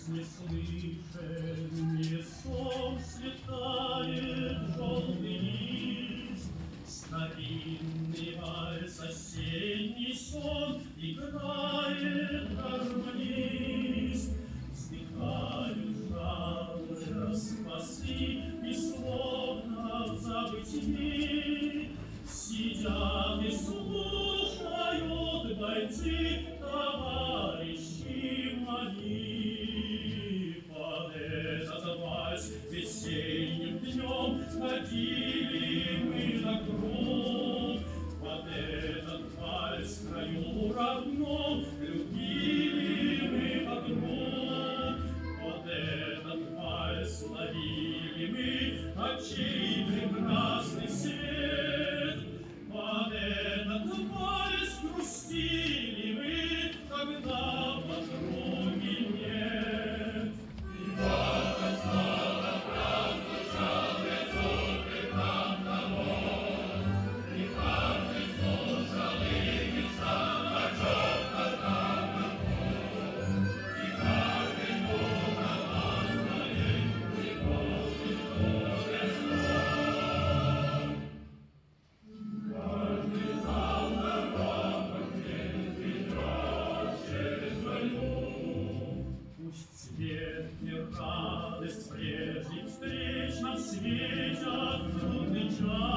не слышен, не сон слетает желтый лист. Старинный вальс, осенний сон играет гармонист. Вздыхают жалы, распасы, и словно в забытии сидят и слушают бойцы, товарищи мои. Под этот вальс весенним днем ходили мы на круг. Под этот вальс в краю родном любили мы подруг. Под этот вальс ловили мы очей прекрасный свет. Под этот вальс грустили мы, когда подруги нет. И вот снова прозвучал лицо преданного, и каждый слушал и мечтал о чем-то данном, и каждый думал о своей любови до весной. Каждый знал дорогу ведет через войну. Пусть свет и радость прежних встреч нам светят в трудный час.